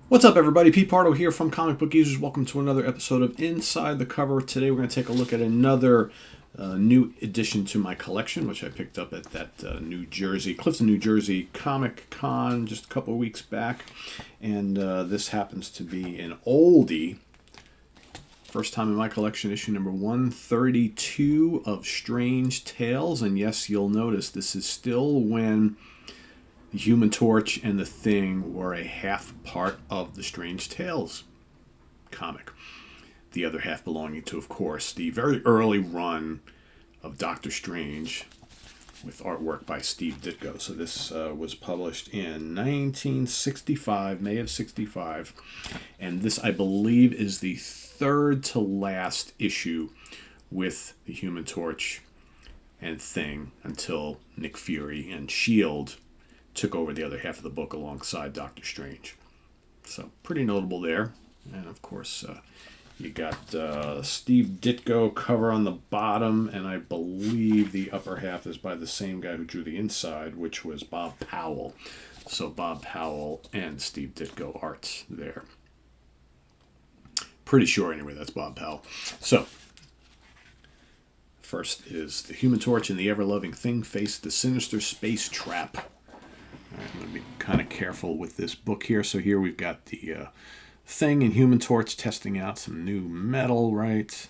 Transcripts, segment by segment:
What's up, everybody? Pete Pardo here from Comic Book Users. Welcome to another episode of Inside the Cover. Today we're going to take a look at another new addition to my collection, which I picked up at that Clifton, New Jersey Comic Con just a couple of weeks back. And this happens to be an oldie. First time in my collection, issue number 132 of Strange Tales. And yes, you'll notice this is still when the Human Torch and the Thing were a half part of the Strange Tales comic. The other half belonging to, of course, the very early run of Doctor Strange with artwork by Steve Ditko. So this was published in 1965, May of 65. And this, I believe, is the third to last issue with the Human Torch and Thing until Nick Fury and S.H.I.E.L.D. took over the other half of the book alongside Doctor Strange. So pretty notable there. And of course, you got Steve Ditko cover on the bottom, and I believe the upper half is by the same guy who drew the inside, which was Bob Powell. So Bob Powell and Steve Ditko art there. Pretty sure anyway that's Bob Powell. So first is the Human Torch and the ever-loving Thing face the sinister space trap. I'm going to be kind of careful with this book here. So here we've got the Thing and Human Torch testing out some new metal, right?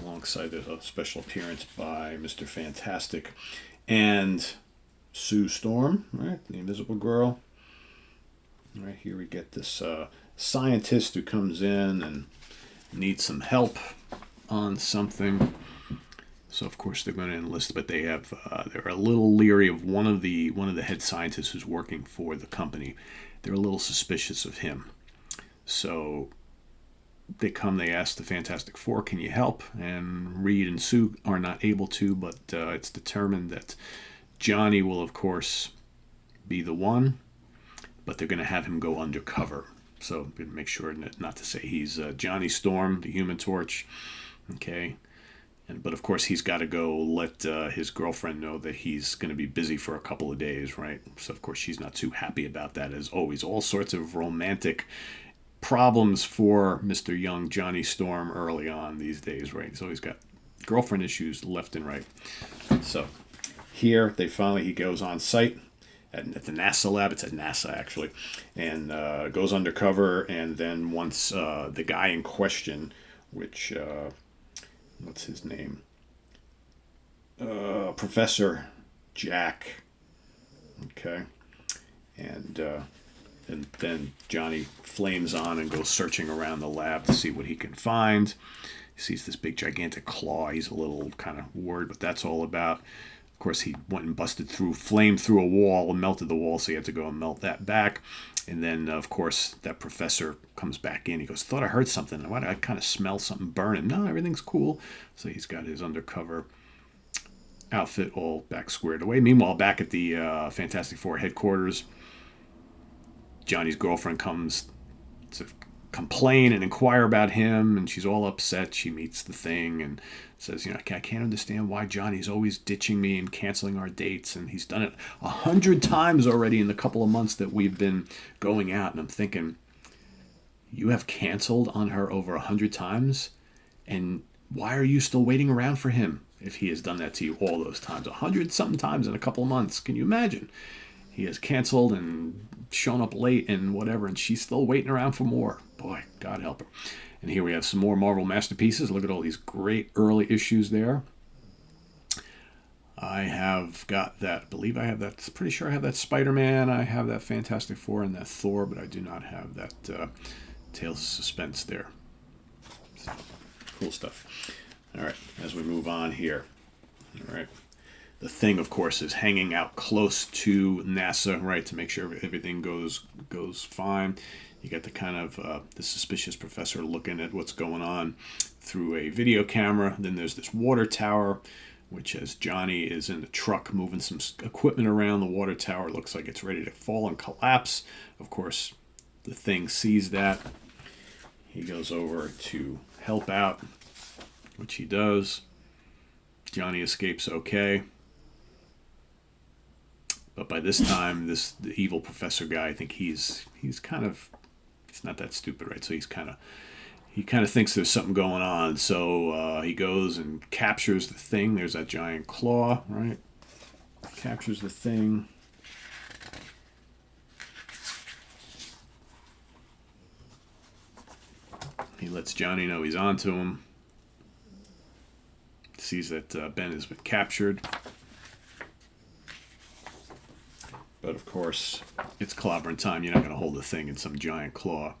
Alongside there's a special appearance by Mr. Fantastic and Sue Storm, right? The Invisible Girl. Right here we get this scientist who comes in and needs some help on something. So of course they're going to enlist, but they're a little leery of one of the head scientists who's working for the company. They're a little suspicious of him. So they ask the Fantastic Four, "Can you help?" And Reed and Sue are not able to, but it's determined that Johnny will of course be the one, but they're going to have him go undercover. So make sure not to say he's Johnny Storm, the Human Torch. Okay. But of course, he's got to go let his girlfriend know that he's going to be busy for a couple of days, right? So, of course, she's not too happy about that. As always, all sorts of romantic problems for Mr. Young Johnny Storm early on these days, right? So he's got girlfriend issues left and right. So here, he goes on site at the NASA lab. It's at NASA, actually. And goes undercover. And then once the guy in question, which... what's his name? Professor Jack. Okay. And then Johnny flames on and goes searching around the lab to see what he can find. He sees this big gigantic claw. He's a little kind of worried what that's all about. Of course, he went and flamed through a wall and melted the wall, so he had to go and melt that back. And then, of course, that professor comes back in. He goes, "Thought I heard something. Why did I kind of smell something burning?" "No, everything's cool." So he's got his undercover outfit all back squared away. Meanwhile, back at the Fantastic Four headquarters, Johnny's girlfriend comes to complain and inquire about him, and she's all upset. She meets the Thing and says, I can't understand why Johnny's always ditching me and canceling our dates, and he's done it 100 times already in the couple of months that we've been going out. And I'm thinking, you have canceled on her over 100 times, and why are you still waiting around for him if he has done that to you all those times? 100-something times in a couple of months. Can you imagine? He has canceled and shown up late and whatever, and she's still waiting around for more. Boy, God help her. And here we have some more Marvel Masterpieces. Look at all these great early issues there. I have got that. Pretty sure I have that Spider-Man. I have that Fantastic Four and that Thor, but I do not have that Tales of Suspense there. So, cool stuff. All right, as we move on here. All right. The Thing, of course, is hanging out close to NASA, right, to make sure everything goes fine. You got the kind of the suspicious professor looking at what's going on through a video camera. Then there's this water tower, which as Johnny is in the truck moving some equipment around, the water tower looks like it's ready to fall and collapse. Of course, the Thing sees that. He goes over to help out, which he does. Johnny escapes okay. But by this time, the evil professor guy, I think he's kind of It's not that stupid, right? So he kind of thinks there's something going on. So he goes and captures the thing. There's that giant claw, right? Captures the thing. He lets Johnny know he's onto him. Sees that Ben has been captured. But of course, it's clobbering time. You're not going to hold the thing in some giant claw.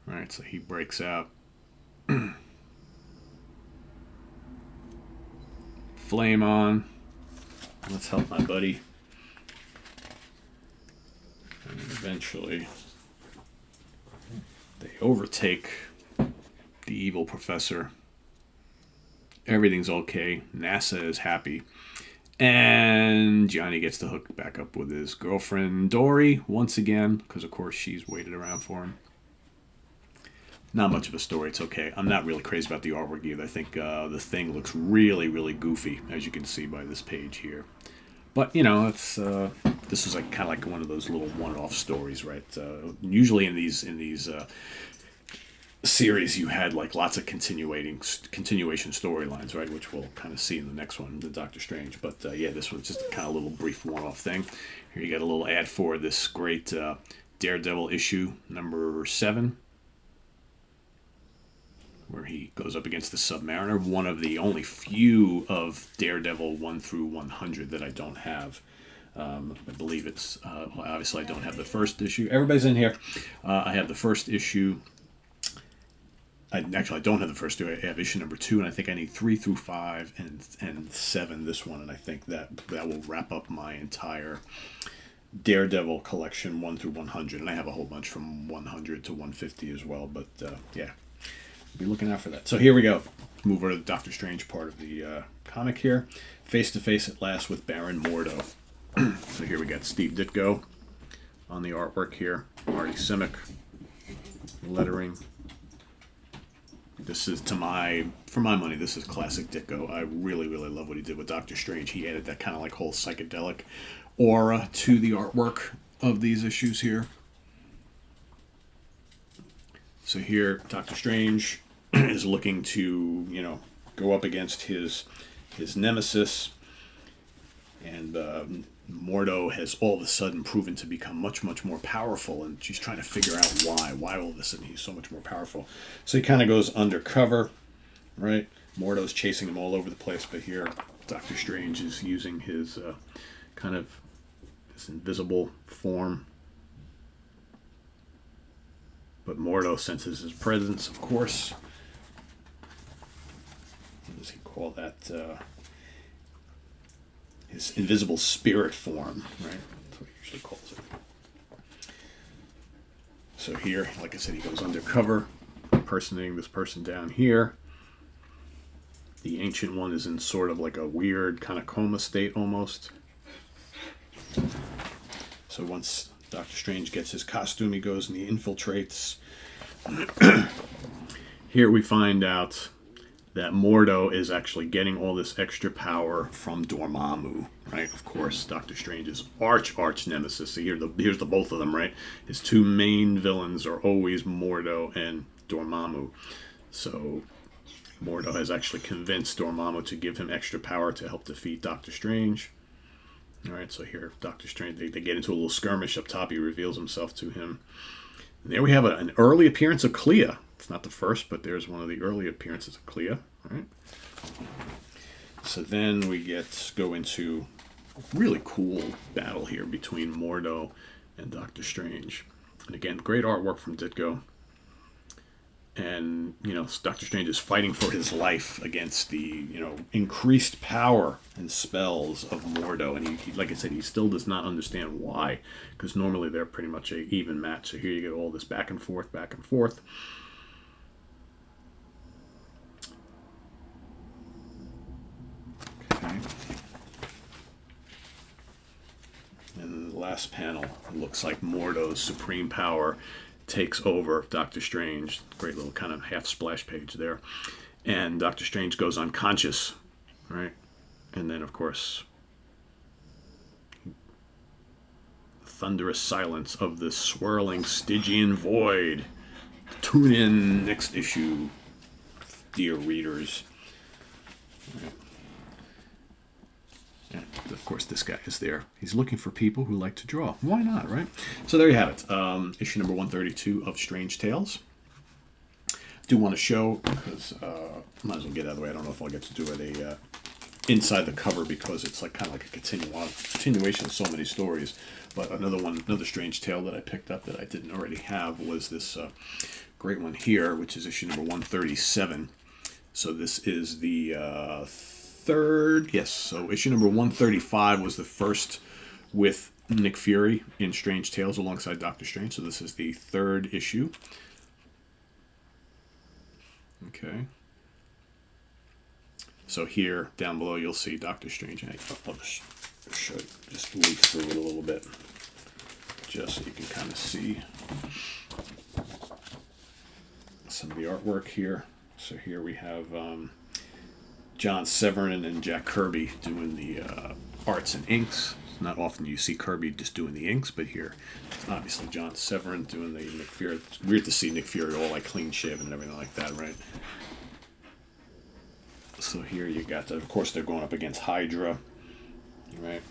Right, so he breaks out. Flame on. Let's help my buddy. And eventually, they overtake the evil professor. Everything's okay. NASA is happy. And Johnny gets to hook back up with his girlfriend, Dory, once again, because, of course, she's waited around for him. Not much of a story. It's okay. I'm not really crazy about the artwork either. I think the thing looks really, really goofy, as you can see by this page here. But, you know, it's this is like kind of like one of those little one-off stories, right? Usually in these series, you had like lots of continuation storylines, right? Which we'll kind of see in the next one, the Doctor Strange. But yeah, this one's just a kind of little brief one-off thing. Here you got a little ad for this great Daredevil issue number 7. Where he goes up against the Submariner, one of the only few of Daredevil 1 through 100 that I don't have. I believe it's, obviously I don't have the first issue. Everybody's in here. I have the first issue. I don't have the first two. I have issue number 2, and I think I need 3 through 5 and 7 this one, and I think that will wrap up my entire Daredevil collection 1 through 100, and I have a whole bunch from 100 to 150 as well, but yeah. Be looking out for that. So here we go. Move over to the Doctor Strange part of the comic here. Face to face at last with Baron Mordo. So here we got Steve Ditko on the artwork here. Marty Simic lettering. This is for my money, this is classic Ditko. I really, really love what he did with Doctor Strange. He added that kind of like whole psychedelic aura to the artwork of these issues here. So here, Doctor Strange is looking to, go up against his nemesis, and Mordo has all of a sudden proven to become much, much more powerful, and she's trying to figure out why all of a sudden he's so much more powerful. So he kind of goes undercover, right? Mordo's chasing him all over the place, but here Doctor Strange is using his kind of this invisible form. But Mordo senses his presence, of course. What does he call that? His invisible spirit form, right? That's what he usually calls it. So here, like I said, he goes undercover, impersonating this person down here. The Ancient One is in sort of like a weird kind of coma state almost. So once Doctor Strange gets his costume, he goes and he infiltrates. Here we find out that Mordo is actually getting all this extra power from Dormammu, right? Of course, Doctor Strange's arch nemesis. So here's the both of them, right? His two main villains are always Mordo and Dormammu. So Mordo has actually convinced Dormammu to give him extra power to help defeat Doctor Strange. All right, so here, Doctor Strange, they get into a little skirmish up top. He reveals himself to him. And there we have an early appearance of Clea. It's not the first, but there's one of the early appearances of Clea. All right. So then we go into a really cool battle here between Mordo and Doctor Strange. And again, great artwork from Ditko. And, Doctor Strange is fighting for his life against the, increased power and spells of Mordo. And he, like I said, he still does not understand why, because normally they're pretty much an even match. So here you get all this back and forth, back and forth. Okay. And the last panel looks like Mordo's supreme power takes over Doctor Strange. Great little kind of half splash page there. And Doctor Strange goes unconscious, right? And then, of course, thunderous silence of the swirling Stygian void. tune in next issue, dear readers. And of course, this guy is there. He's looking for people who like to draw. Why not, right? So there you have it. Issue number 132 of Strange Tales. Do want to show, because might as well get out of the way. I don't know if I'll get to do it inside the cover, because it's like kind of like a continuation of so many stories. But another Strange Tale that I picked up that I didn't already have was this great one here, which is issue number 137. So this is the third, yes. So issue number 135 was the first with Nick Fury in Strange Tales alongside Doctor Strange. So this is the third issue. Okay. So here, down below, you'll see Doctor Strange. I'll just leaf through it a little bit, just so you can kind of see some of the artwork here. So here we have John Severin and Jack Kirby doing the arts and inks. It's not often you see Kirby just doing the inks, but here it's obviously John Severin doing the Nick Fury. It's weird to see Nick Fury all like clean shaven and everything like that, right? So here you got, of course, they're going up against Hydra, right?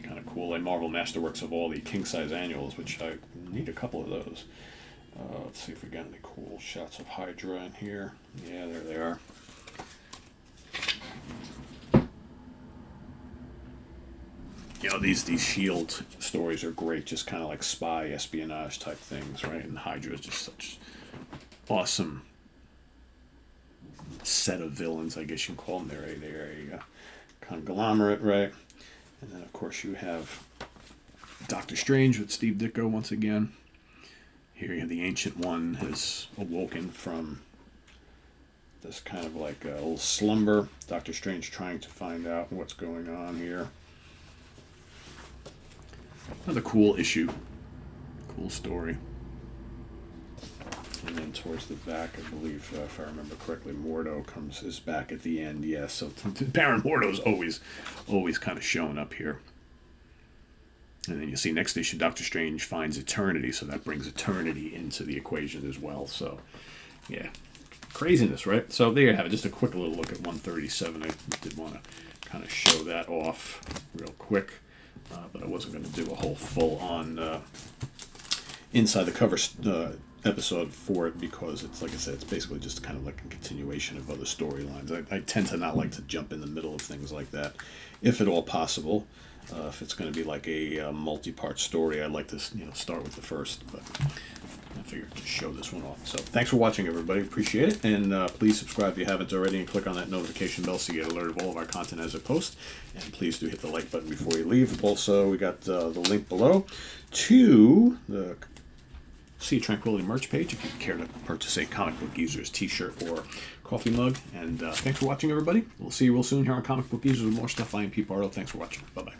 Kind of cool. They Marvel Masterworks of all the king-size annuals, which I need a couple of those. Let's see if we got any cool shots of Hydra in here. Yeah, there they are. You know, these S.H.I.E.L.D. stories are great, just kind of like spy, espionage type things, right? And Hydra is just such awesome set of villains, I guess you can call them. They're a conglomerate, right? And then, of course, you have Doctor Strange with Steve Ditko once again. Here you have the Ancient One has awoken from this kind of like a little slumber. Doctor Strange trying to find out what's going on here. Another cool issue. Cool story. And then towards the back, I believe, if I remember correctly, Mordo is back at the end. Yeah, so Baron Mordo's always kind of showing up here. And then you see next issue, Doctor Strange finds Eternity, so that brings Eternity into the equation as well. So, yeah, craziness, right? So there you have it. Just a quick little look at 137. I did want to kind of show that off real quick, but I wasn't going to do a whole full-on inside the cover episode for it, because it's, like I said, it's basically just kind of like a continuation of other storylines. I tend to not like to jump in the middle of things like that, if at all possible. If it's going to be like a multi-part story, I'd like to start with the first, but I figured to show this one off. So thanks for watching, everybody. Appreciate it, and please subscribe if you haven't already, and click on that notification bell so you get alerted of all of our content as it posts. And please do hit the like button before you leave. Also, we got the link below to the Sea Tranquility merch page if you care to purchase a Comic Book Users t-shirt or coffee mug. And thanks for watching, everybody. We'll see you real soon here on Comic Book Users with more stuff. I am Pete Bartle. Thanks for watching. Bye-bye.